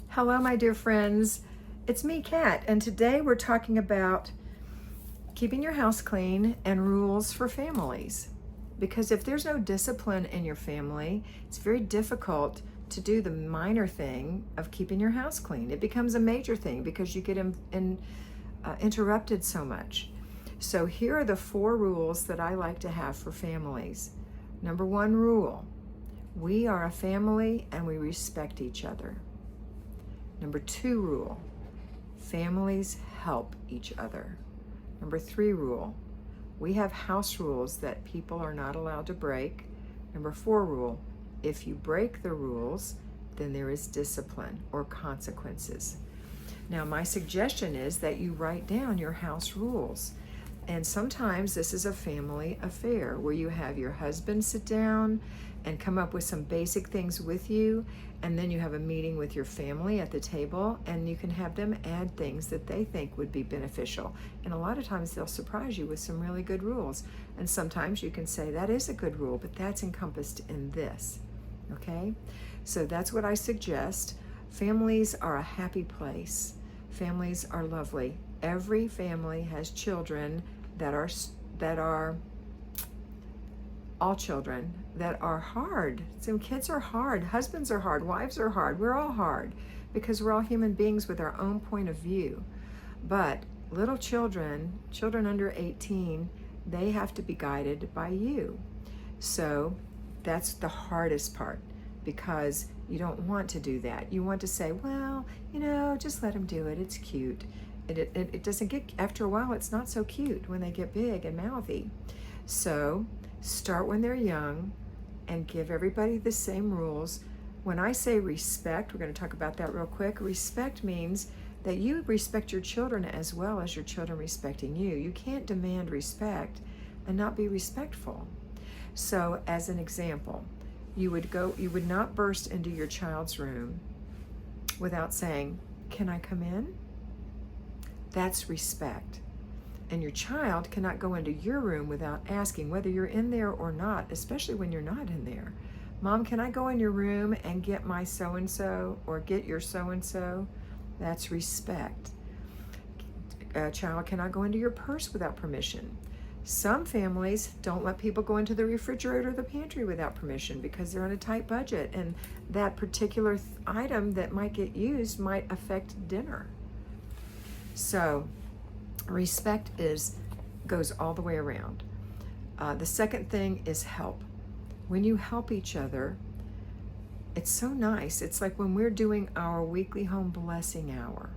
Hello, my dear friends. It's me, Kat, and today we're talking about keeping your house clean and rules for families. Because if there's no discipline in your family, it's very difficult to do the minor thing of keeping your house clean. It becomes a major thing because you get interrupted so much. So here are the 4 rules that I like to have for families. Number 1 rule: we are a family and we respect each other. Number 2 rule: families help each other. Number 3 rule: we have house rules that people are not allowed to break. Number 4 rule: if you break the rules, then there is discipline or consequences. Now, my suggestion is that you write down your house rules. And sometimes this is a family affair where you have your husband sit down and come up with some basic things with you, and then you have a meeting with your family at the table, and you can have them add things that they think would be beneficial. And a lot of times they'll surprise you with some really good rules. And sometimes you can say, that is a good rule, but that's encompassed in this. Okay? So that's what I suggest. Families are a happy place. Families are lovely. Every family has children that are all children that are hard. So kids are hard, husbands are hard, wives are hard. We're all hard because we're all human beings with our own point of view. But little children under 18, they have to be guided by you. So that's the hardest part, because you don't want to do that. You want to say, well, just let them do it. It's cute. It doesn't get, after a while, it's not so cute when they get big and mouthy. So start when they're young and give everybody the same rules. When I say respect, we're going to talk about that real quick. Respect means that you respect your children as well as your children respecting you. You can't demand respect and not be respectful. So as an example, you would not burst into your child's room without saying, "Can I come in?" That's respect. And your child cannot go into your room without asking, whether you're in there or not, especially when you're not in there. "Mom, can I go in your room and get my so-and-so or get your so-and-so?" That's respect. A child cannot go into your purse without permission. Some families don't let people go into the refrigerator or the pantry without permission because they're on a tight budget, and that particular item that might get used might affect dinner. So respect goes all the way around. The second thing is help. When you help each other, it's so nice. It's like when we're doing our weekly home blessing hour,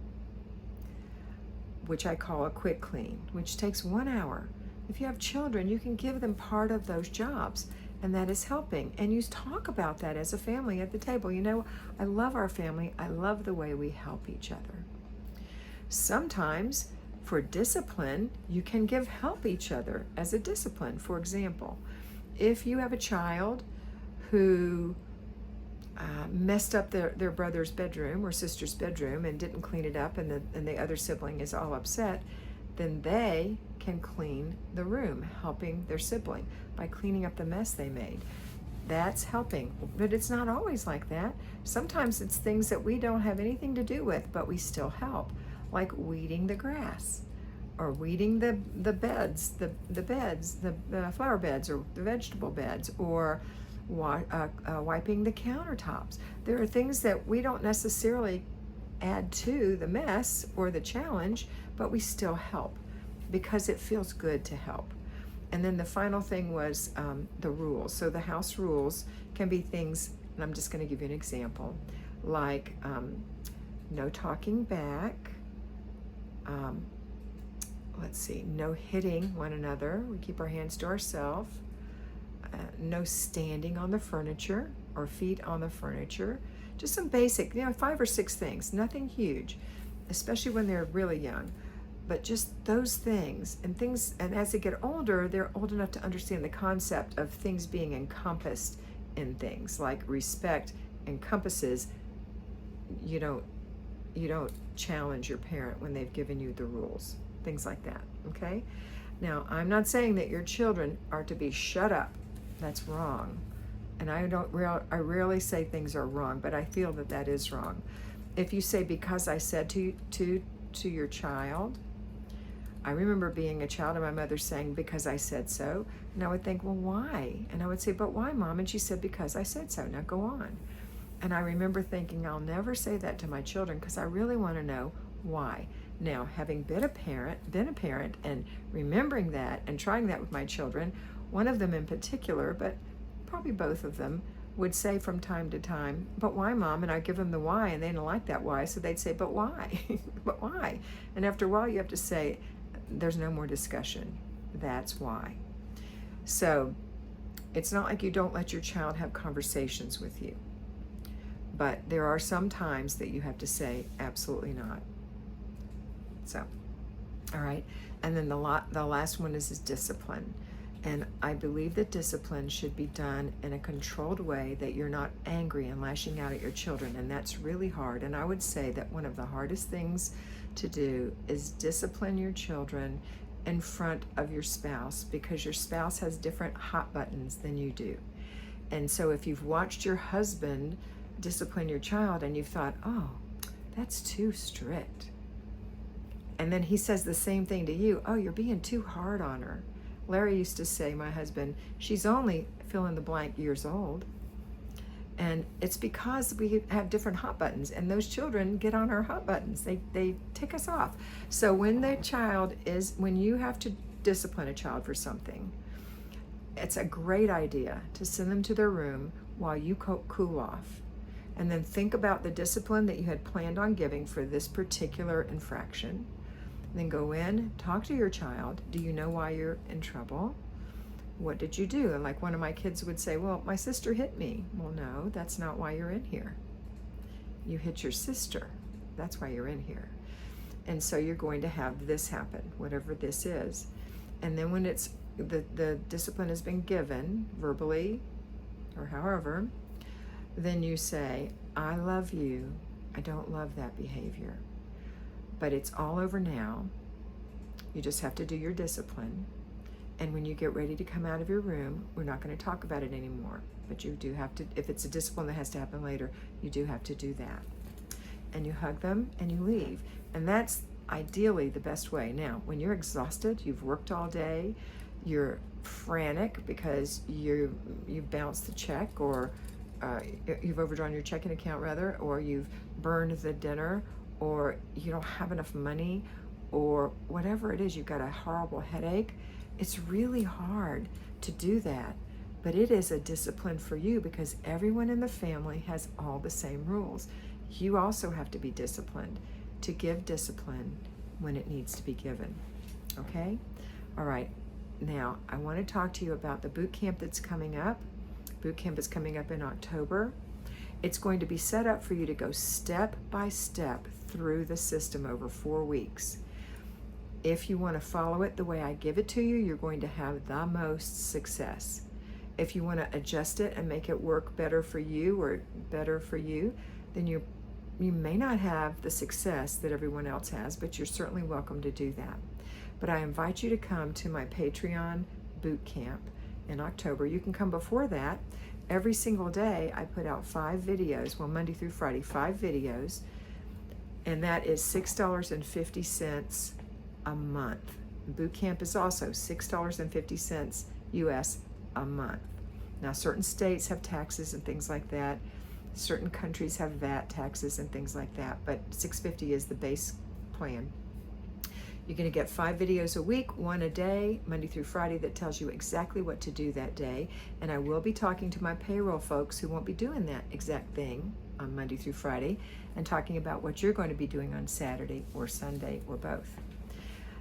which I call a quick clean, which takes 1 hour. If you have children, you can give them part of those jobs, and that is helping. And you talk about that as a family at the table. I love our family. I love the way we help each other. Sometimes, for discipline, you can help each other as a discipline. For example, if you have a child who messed up their brother's bedroom or sister's bedroom and didn't clean it up, and the other sibling is all upset, then they can clean the room, helping their sibling by cleaning up the mess they made. That's helping, but it's not always like that. Sometimes it's things that we don't have anything to do with, but we still help, like weeding the grass, or weeding the beds, the flower beds or the vegetable beds, or wiping the countertops. There are things that we don't necessarily add to the mess or the challenge, but we still help because it feels good to help. And then the final thing was the rules. So the house rules can be things, and I'm just going to give you an example, like no talking back, no hitting one another. We keep our hands to ourselves. No standing on the furniture or feet on the furniture. Just some basic, 5 or 6 things, nothing huge, especially when they're really young. But just those things, and as they get older, they're old enough to understand the concept of things being encompassed in things. Like respect encompasses, you don't challenge your parent when they've given you the rules, things like that, okay? Now, I'm not saying that your children are to be shut up. That's wrong. And I rarely say things are wrong, but I feel that is wrong. if you say because I said to your child, I remember being a child and my mother saying because I said so, and I would think, well, why? And I would say, but why, Mom? And she said, because I said so. Now go on. And I remember thinking, I'll never say that to my children because I really want to know why. Now, having been a parent and remembering that and trying that with my children, one of them in particular, but probably both of them, would say from time to time, but why, Mom? And I give them the why, and they didn't like that why, so they'd say, but why? But why? And after a while, you have to say, there's no more discussion. That's why. So it's not like you don't let your child have conversations with you, but there are some times that you have to say, absolutely not. So, all right. And then the last one is discipline. And I believe that discipline should be done in a controlled way, that you're not angry and lashing out at your children. And that's really hard. And I would say that one of the hardest things to do is discipline your children in front of your spouse, because your spouse has different hot buttons than you do. And so if you've watched your husband discipline your child and you've thought, oh, that's too strict, and then he says the same thing to you, oh, you're being too hard on her. Larry used to say, my husband, she's only fill in the blank years old. And it's because we have different hot buttons, and those children get on our hot buttons. They tick us off. So when you have to discipline a child for something, it's a great idea to send them to their room while you cool off. And then think about the discipline that you had planned on giving for this particular infraction. Then go in, talk to your child. Do you know why you're in trouble? What did you do? And like one of my kids would say, well, my sister hit me. Well, no, that's not why you're in here. You hit your sister. That's why you're in here. And so you're going to have this happen, whatever this is. And then when it's the discipline has been given verbally or however, then you say, I love you. I don't love that behavior. But it's all over now. You just have to do your discipline. And when you get ready to come out of your room, we're not going to talk about it anymore. But you do have to, if it's a discipline that has to happen later, you do have to do that. And you hug them and you leave. And that's ideally the best way. Now, when you're exhausted, you've worked all day, you're frantic because you bounced the check, or you've overdrawn your checking account rather, or you've burned the dinner, or you don't have enough money, or whatever it is, you've got a horrible headache. It's really hard to do that, but it is a discipline for you because everyone in the family has all the same rules. You also have to be disciplined to give discipline when it needs to be given, okay? All right, now I want to talk to you about the boot camp that's coming up. Boot camp is coming up in October. It's going to be set up for you to go step by step through the system over 4 weeks. If you want to follow it the way I give it to you, you're going to have the most success. If you want to adjust it and make it work better for you or better for you, then you may not have the success that everyone else has, but you're certainly welcome to do that. But I invite you to come to my Patreon boot camp in October. You can come before that. Every single day I put out 5 videos, well, Monday through Friday, 5 videos, and that is $6.50 a month. Boot camp is also $6.50 US a month. Now, certain states have taxes and things like that. Certain countries have VAT taxes and things like that, but $6.50 is the base plan. You're going to get 5 videos a week, 1 a day, Monday through Friday, that tells you exactly what to do that day. And I will be talking to my payroll folks who won't be doing that exact thing on Monday through Friday, and talking about what you're going to be doing on Saturday or Sunday or both.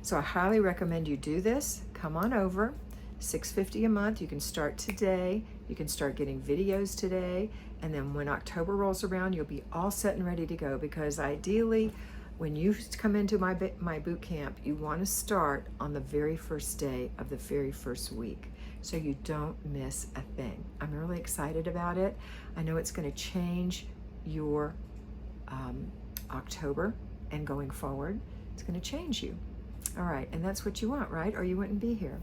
So I highly recommend you do this. Come on over. $6.50 a month. You can start today. You can start getting videos today. And then when October rolls around, you'll be all set and ready to go, because ideally, when you come into my boot camp, you want to start on the very first day of the very first week, so you don't miss a thing. I'm really excited about it. I know it's going to change your October and going forward. It's going to change you. All right, and that's what you want, right? Or you wouldn't be here.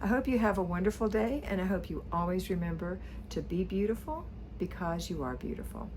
I hope you have a wonderful day, and I hope you always remember to be beautiful, because you are beautiful.